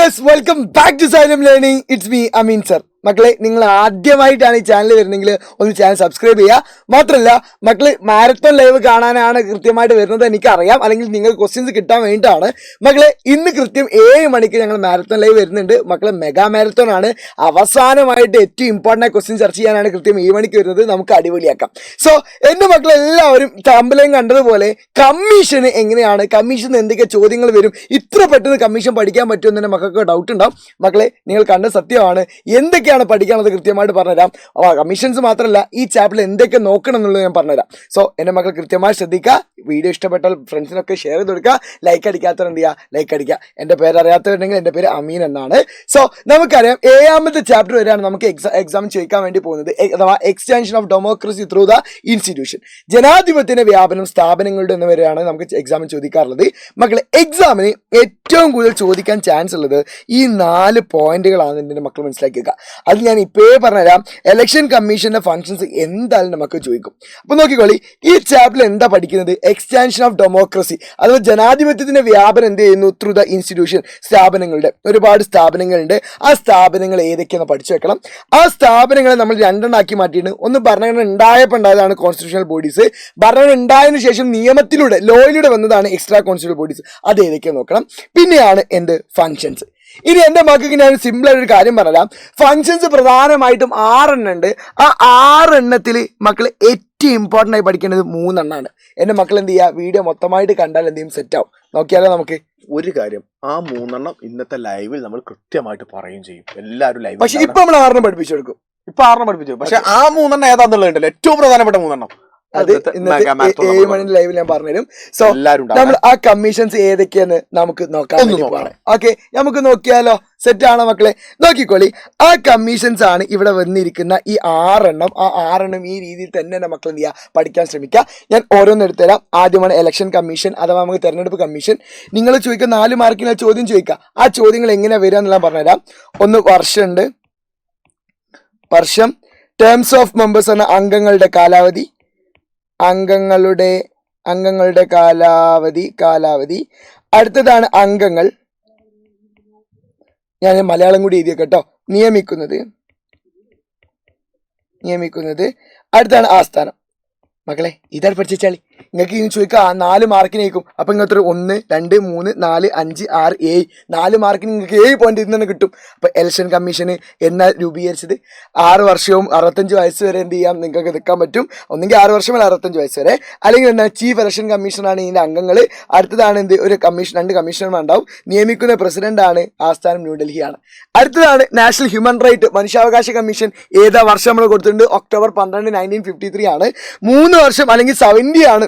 Yes, welcome back to Xylem learning. It's me Ameen sir. മക്കളെ, നിങ്ങൾ ആദ്യമായിട്ടാണ് ഈ ചാനൽ വരുന്നെങ്കിൽ ഒന്ന് ചാനൽ സബ്സ്ക്രൈബ് ചെയ്യുക. മാത്രമല്ല മക്കള് മാരത്തോൺ ലൈവ് കാണാനാണ് കൃത്യമായിട്ട് വരുന്നത് എനിക്കറിയാം, അല്ലെങ്കിൽ നിങ്ങൾക്ക് ക്വസ്റ്റ്യൻസ് കിട്ടാൻ വേണ്ടിയിട്ടാണ്. മക്കളെ, ഇന്ന് കൃത്യം 7 മണിക്ക് ഞങ്ങൾ മാരത്തോൺ ലൈവ് വരുന്നുണ്ട്. മക്കളെ, മെഗാ മാരത്തോൺ ആണ്. അവസാനമായിട്ട് ഏറ്റവും ഇമ്പോർട്ടൻ്റ് ക്വസ്റ്റ്യൻ ചർച്ച ചെയ്യാനാണ് കൃത്യം 7 മണിക്ക് വരുന്നത്. നമുക്ക് അടിപൊളിയാക്കാം. സോ എൻ്റെ മക്കളെല്ലാവരും തമ്പലയും കണ്ടതുപോലെ കമ്മീഷന് എങ്ങനെയാണ്, കമ്മീഷൻ എന്തൊക്കെ ചോദ്യങ്ങൾ വരും, ഇത്ര പെട്ടെന്ന് കമ്മീഷൻ പഠിക്കാൻ പറ്റുമെന്ന് എൻ്റെ മക്കൾക്ക് ഡൗട്ട് ഉണ്ടാവും. മക്കളെ, നിങ്ങൾ കണ്ട സത്യമാണ്. എന്തൊക്കെയാണ് പഠിക്കാനുള്ളത് കൃത്യമായിട്ട് പറഞ്ഞുതരാം. കമ്മീഷൻസ് മാത്രമല്ല, ഈ ചാപ്റ്ററിൽ എന്തൊക്കെ നോക്കണം എന്നുള്ളത് ഞാൻ പറഞ്ഞുതരാം. സോ എൻ്റെ മക്കൾ കൃത്യമായി ശ്രദ്ധിക്കുക. വീഡിയോ ഇഷ്ടപ്പെട്ടാൽ ഫ്രണ്ട്സിനൊക്കെ ഷെയർ ചെയ്ത് കൊടുക്കുക. ലൈക്ക് അടിക്കാത്തവർ എന്ത് ചെയ്യുക, ലൈക്ക് അടിക്കുക. എൻ്റെ പേര് അറിയാത്തവരുണ്ടെങ്കിൽ എൻ്റെ പേര് അമീൻ എന്നാണ്. സോ നമുക്കറിയാം, 7ാമത്തെ ചാപ്റ്റർ വരെയാണ് നമുക്ക് എക്സാം ചോദിക്കാൻ വേണ്ടി പോകുന്നത്. അഥവാ extension of democracy through the institution, ജനാധിപത്യത്തിന്റെ വ്യാപനം സ്ഥാപനങ്ങളുടെ എന്നിവരെയാണ് നമുക്ക് എക്സാമിന് ചോദിക്കാറുള്ളത്. മക്കളെ, എക്സാമിന് ഏറ്റവും കൂടുതൽ ചോദിക്കാൻ ചാൻസ് ഉള്ളത് ഈ 4 പോയിന്റുകളാണ് എൻ്റെ മക്കൾ മനസ്സിലാക്കിയേക്കുക. അത് ഞാൻ ഇപ്പോഴേ പറഞ്ഞുതരാം. ഇലക്ഷൻ കമ്മീഷന്റെ ഫംഗ്ഷൻസ് എന്തായാലും നമുക്ക് ചോദിക്കും. അപ്പൊ നോക്കിക്കോളി, ഈ ചാപ്റ്ററിൽ എന്താ പഠിക്കുന്നത്? എക്സ്റ്റൻഷൻ ഓഫ് ഡെമോക്രസി അഥവാ ജനാധിപത്യത്തിന്റെ വ്യാപനം എന്ത് ചെയ്യുന്നു ത്രൂ ദ ഇൻസ്റ്റിറ്റ്യൂഷൻ, സ്ഥാപനങ്ങളുടെ ഒരുപാട് സ്ഥാപനങ്ങളുണ്ട്. ആ സ്ഥാപനങ്ങൾ ഏതൊക്കെയാണെന്ന് പഠിച്ചു വെക്കണം. ആ സ്ഥാപനങ്ങളെ നമ്മൾ 2 ആക്കി മാറ്റിയിട്ട്, ഒന്ന് ഭരണഘടന ഉണ്ടായപ്പോൾ ഉണ്ടായതാണ് കോൺസ്റ്റിറ്റ്യൂഷണൽ ബോഡീസ്, ഭരണഘടന ഉണ്ടായതിനു ശേഷം നിയമത്തിലൂടെ ലോയിലൂടെ വന്നതാണ് എക്സ്ട്രാ കോൺസ്റ്റിറ്റ്യൂഷണൽ ബോഡീസ്. അത് ഏതൊക്കെയാണെന്ന് നോക്കണം. പിന്നെയാണ് എന്ത് ഫംഗ്ഷൻസ്. ഇനി എൻ്റെ മക്കൾക്ക് ഞാൻ സിമ്പിൾ ആയിട്ടൊരു കാര്യം പറഞ്ഞുതരാം. ഫംഗ്ഷൻസ് പ്രധാനമായിട്ടും 6 എണ്ണം ഉണ്ട്. ആ 6 എണ്ണത്തിൽ മക്കൾ ഏറ്റവും ഇമ്പോർട്ടൻ്റ് ആയി പഠിക്കേണ്ടത് 3 എണ്ണമാണ്. എൻ്റെ മക്കൾ എന്ത് ചെയ്യുക, വീഡിയോ മൊത്തമായിട്ട് കണ്ടാൽ എന്തെങ്കിലും സെറ്റ് ആവും. നോക്കിയാലോ നമുക്ക് ഒരു കാര്യം, ആ 3 എണ്ണം ഇന്നത്തെ ലൈവിൽ നമ്മൾ കൃത്യമായിട്ട് പറയുകയും ചെയ്യും. എല്ലാവരും ലൈവ്. പക്ഷെ ഇപ്പൊ നമ്മൾ 6 പഠിപ്പിച്ചു കൊടുക്കും. ഇപ്പൊ 6 പഠിപ്പിച്ചു. പക്ഷെ ആ 3 എണ്ണം ഏതാന്നുള്ളതുണ്ടല്ലോ, ഏറ്റവും പ്രധാനപ്പെട്ട 3 എണ്ണം അത് ഇന്നത്തെ 7 മണി ലൈവിൽ ഞാൻ പറഞ്ഞുതരും. സോ നമ്മൾ ആ കമ്മീഷൻസ് ഏതൊക്കെയാന്ന് നമുക്ക് നോക്കാം. ഓക്കെ, നമുക്ക് നോക്കിയാലോ? സെറ്റ് ആണോ മക്കളെ? നോക്കിക്കോളി, ആ കമ്മീഷൻസ് ആണ് ഇവിടെ വന്നിരിക്കുന്ന ഈ 6 എണ്ണം. ആ 6 എണ്ണം ഈ രീതിയിൽ തന്നെ എൻ്റെ മക്കൾ എന്ത് ചെയ്യുക, പഠിക്കാൻ ശ്രമിക്കുക. ഞാൻ ഓരോന്ന് എടുത്തുതരാം. ആദ്യമാണ് ഇലക്ഷൻ കമ്മീഷൻ അഥവാ നമുക്ക് തെരഞ്ഞെടുപ്പ് കമ്മീഷൻ. നിങ്ങൾ ചോദിക്കുക 4 മാർക്കിന് ചോദ്യം ചോദിക്കുക. ആ ചോദ്യങ്ങൾ എങ്ങനെ വരിക എന്നെല്ലാം പറഞ്ഞുതരാം. ഒന്ന് വർഷമുണ്ട്. വർഷം. ടേംസ് ഓഫ് മെമ്പേഴ്സ് എന്ന അംഗങ്ങളുടെ കാലാവധി, അംഗങ്ങളുടെ കാലാവധി. അടുത്തതാണ് അംഗങ്ങൾ. ഞാൻ മലയാളം കൂടി എഴുതിയ കേട്ടോ. നിയമിക്കുന്നത്. അടുത്താണ് ആസ്ഥാനം. മക്കളെ, ഇതാണ് പഠിച്ചാളി. നിങ്ങൾക്ക് ഇനി ചോദിക്കുക 4 മാർക്കിനേക്കും. അപ്പം ഇങ്ങനത്തെ 1, 2, 3, 4, 5, 6, 7 4 മാർക്കിന് നിങ്ങൾക്ക് 7 പോയിന്റ് ഇതിൽ നിന്ന് കിട്ടും. അപ്പം ഇലക്ഷൻ കമ്മീഷന് എന്നാൽ രൂപീകരിച്ചത് 6 വർഷവും 65 വയസ്സ് വരെ എന്ത് ചെയ്യാം, നിങ്ങൾക്ക് നിൽക്കാൻ പറ്റും. ഒന്നെങ്കിൽ 6 വർഷം അല്ല 65 വയസ്സ് വരെ. അല്ലെങ്കിൽ എന്നാൽ ചീഫ് ഇലക്ഷൻ കമ്മീഷനാണ് ഇതിൻ്റെ അംഗങ്ങൾ. അടുത്തതാണ് എന്ത്, ഒരു കമ്മീഷൻ, 2 കമ്മീഷണർമാർ ഉണ്ടാവും. നിയമിക്കുന്ന പ്രസിഡന്റാണ്. ആസ്ഥാനം ന്യൂഡൽഹിയാണ്. അടുത്തതാണ് നാഷണൽ ഹ്യൂമൻ റൈറ്റ് മനുഷ്യാവകാശ കമ്മീഷൻ. ഏതാ വർഷം നമ്മൾ കൊടുത്തിട്ടുണ്ട്? ഒക്ടോബർ 12, 1953 ആണ്. 3 വർഷം അല്ലെങ്കിൽ 70 ആണ്.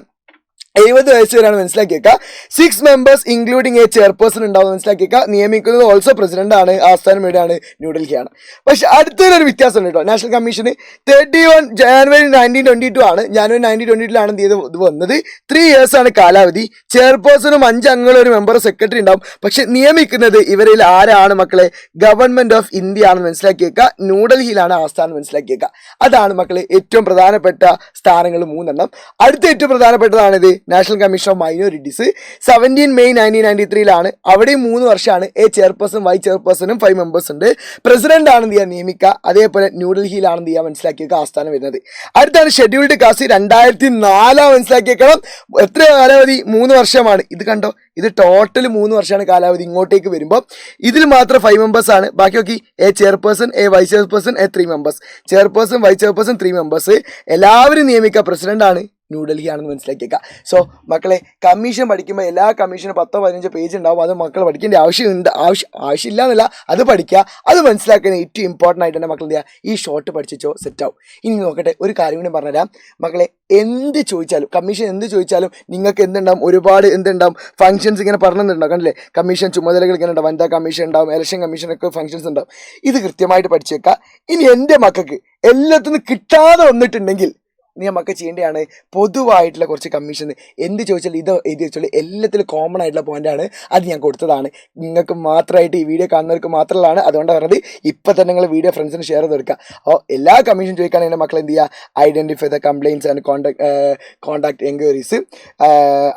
70 വയസ്സ് വരെയാണ്. മനസ്സിലാക്കിയേക്കുക. 6 members ഇൻക്ലൂഡിങ് എ ചെയർപേഴ്സൺ ഉണ്ടാവും. മനസ്സിലാക്കിയേക്കുക. നിയമിക്കുന്നത് ഓൾസോ പ്രസിഡന്റ് ആണ്. ആസ്ഥാനം എവിടെയാണ്? ന്യൂഡൽഹിയാണ്. പക്ഷെ അടുത്തൊരു വ്യത്യാസം ഉണ്ട് കേട്ടോ. നാഷണൽ കമ്മീഷന് 31 ജാനുവരി 1922 ആണ്. ജാനുവരി 1922 എന്ത് ചെയ്ത് ഇത് വന്നത്. 3 years ആണ് കാലാവധി. ചെയർപേഴ്സണും 5 അംഗങ്ങളും ഒരു മെമ്പർ സെക്രട്ടറി ഉണ്ടാവും. പക്ഷെ നിയമിക്കുന്നത് ഇവരിൽ ആരാണ് മക്കളെ? ഗവൺമെന്റ് ഓഫ് ഇന്ത്യ ആണ്. മനസ്സിലാക്കിയേക്കുക. ന്യൂഡൽഹിയിലാണ് ആസ്ഥാനം. മനസ്സിലാക്കിയേക്കുക. അതാണ് മക്കളെ ഏറ്റവും പ്രധാനപ്പെട്ട സ്ഥാനങ്ങൾ 3 എണ്ണം. അടുത്ത ഏറ്റവും പ്രധാനപ്പെട്ടതാണിത് national commission of minorities. 17 May 1993 അവിടെയും 3 വർഷമാണ്. എ ചെയർപേഴ്സൺ, വൈസ് ചെയർപേഴ്സണും 5 members ഉണ്ട്. പ്രസിഡന്റ് ആണ് എന്ത് ചെയ്യുക, നിയമിക്കുക. അതേപോലെ ന്യൂഡൽഹിയിലാണ് എന്ത് ചെയ്യുക, മനസ്സിലാക്കിയേക്കുക, ആസ്ഥാനം വരുന്നത്. അടുത്താണ് ഷെഡ്യൂൾഡ് കാസ്റ്റ്. 2004 മനസ്സിലാക്കിയേക്കണം. എത്ര കാലാവധി? 3 വർഷമാണ്. ഇത് കണ്ടോ, ഇത് ടോട്ടൽ 3 വർഷമാണ് കാലാവധി. ഇങ്ങോട്ടേക്ക് വരുമ്പോൾ ഇതിൽ മാത്രം 5 members ആണ്. ബാക്കി നോക്കി, a chairperson, a vice chairperson, 3 members. Chairperson, vice chairperson, 3 members. എല്ലാവരും നിയമിക്കുക. പ്രസിഡന്റ് ആണ്. ന്യൂഡൽഹി ആണെന്ന് മനസ്സിലാക്കിയേക്കുക. സോ മക്കളെ, കമ്മീഷൻ പഠിക്കുമ്പോൾ എല്ലാ കമ്മീഷനും 10-15 പേജ് ഉണ്ടാവും. അത് മക്കൾ പഠിക്കേണ്ട ആവശ്യമില്ല എന്നല്ല, അത് പഠിക്കുക. അത് മനസ്സിലാക്കുന്ന ഏറ്റവും ഇമ്പോർട്ടൻ്റ് ആയിട്ട് തന്നെ മക്കൾ എന്ത് ചെയ്യുക, ഈ ഷോർട്ട് പഠിച്ചോ സെറ്റ് ആവും. ഇനി നോക്കട്ടെ, ഒരു കാര്യം കൂടി പറഞ്ഞുതരാം മക്കളെ. എന്ത് ചോദിച്ചാലും, കമ്മീഷൻ എന്ത് ചോദിച്ചാലും നിങ്ങൾക്ക് എന്തുണ്ടാവും, ഒരുപാട് എന്തുണ്ടാവും, ഫംഗ്ഷൻസ് ഇങ്ങനെ പറഞ്ഞിട്ടുണ്ടാവും. കണ്ടില്ലേ, കമ്മീഷൻ ചുമതലകൾ ഇങ്ങനെ ഉണ്ടാവും. വനിതാ കമ്മീഷൻ ഉണ്ടാവും, ഇലക്ഷൻ കമ്മീഷനൊക്കെ ഫംഗ്ഷൻസ് ഉണ്ടാവും. ഇത് കൃത്യമായിട്ട് പഠിച്ചേക്കുക. ഇനി എൻ്റെ മക്കൾക്ക് എല്ലാത്തിനും കിട്ടാതെ വന്നിട്ടുണ്ടെങ്കിൽ നമുക്ക് ചെയ്യേണ്ടതാണ് പൊതുവായിട്ടുള്ള കുറച്ച് കമ്മീഷൻ. എന്ത് ചോദിച്ചാൽ ഇത് എഴുതി വെച്ചാൽ എല്ലാത്തിലും കോമൺ ആയിട്ടുള്ള പോയിന്റാണ്, അത് ഞാൻ കൊടുത്തതാണ്. നിങ്ങൾക്ക് മാത്രമായിട്ട്, ഈ വീഡിയോ കാണുന്നവർക്ക് മാത്രമുള്ളതാണ്. അതുകൊണ്ട് പറഞ്ഞത് ഇപ്പം തന്നെ നിങ്ങൾ വീഡിയോ ഫ്രണ്ട്സിന് ഷെയർ ചെയ്ത് കൊടുക്കുക. അപ്പോൾ എല്ലാ കമ്മീഷൻ ചോദിക്കുകയാണെങ്കിൽ എൻ്റെ മക്കൾ എന്ത് ചെയ്യുക, identify the complaints and contact enquiries,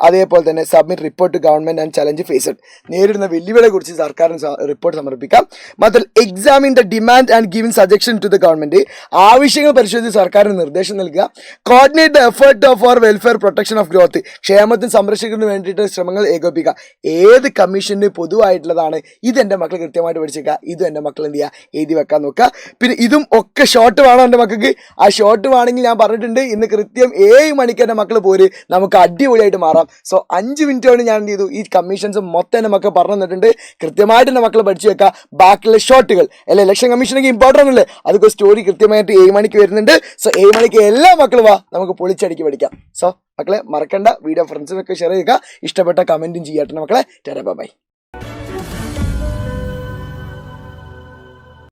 അതേപോലെ തന്നെ submit report to government and challenge faced, നേരിടുന്ന വെല്ലുവിളിയെ കുറിച്ച് സർക്കാരിന് റിപ്പോർട്ട് സമർപ്പിക്കാം. മാത്രം examine the demand and giving suggestion to the government, ആവശ്യങ്ങൾ പരിശോധിച്ച് സർക്കാരിന് നിർദ്ദേശം നൽകുക. Coordinate the effort for welfare protection of growth, ക്ഷേമത്തിന് സംരക്ഷിക്കുന്നതിന് വേണ്ടിയിട്ട് ശ്രമങ്ങൾ ഏകോപിപ്പിക്കുക. ഏത് കമ്മീഷന് പൊതുവായിട്ടുള്ളതാണ്, ഇതെൻ്റെ മക്കൾ കൃത്യമായിട്ട് പഠിച്ചേക്കുക. ഇതും എൻ്റെ മക്കൾ എന്ത് ചെയ്യുക, എഴുതി വെക്കാൻ നോക്കുക. പിന്നെ ഇതും ഒക്കെ ഷോർട്ട് വേണം എൻ്റെ മക്കൾക്ക്. ആ ഷോർട്ട് വേണമെങ്കിൽ ഞാൻ പറഞ്ഞിട്ടുണ്ട്, ഇന്ന് കൃത്യം 7 മണിക്ക് എൻ്റെ മക്കൾ പോര്, നമുക്ക് അടിപൊളിയായിട്ട് മാറാം. സോ 5 മിനിറ്റ് കൊണ്ട് ഞാൻ എന്ത് ചെയ്തു, ഈ കമ്മീഷൻസ് മൊത്തം എൻ്റെ മക്കൾ പറഞ്ഞു തന്നിട്ടുണ്ട്. കൃത്യമായിട്ട് എൻ്റെ മക്കൾ പഠിച്ചു വെക്കുക. ബാക്കിയുള്ള ഷോർട്ടുകൾ അല്ലെ, ഇലക്ഷൻ കമ്മീഷനൊക്കെ ഇമ്പോർട്ടൻ്റ് അല്ലേ, അതൊക്കെ സ്റ്റോറി കൃത്യമായിട്ട് 7 മണിക്ക് വരുന്നുണ്ട്. സോ 7 മണിക്ക് എല്ലാ മക്കളും വാ, നമുക്ക് പൊളിച്ചടിക്ക് പഠിക്കാം. സോ മക്കളെ മറക്കണ്ട, വീഡിയോ ഫ്രണ്ട്സിനൊക്കെ ഷെയർ ചെയ്യുക. ഇഷ്ടപ്പെട്ട കമൻറ്റും ചെയ്യട്ടെ മക്കളെ. Tata bye.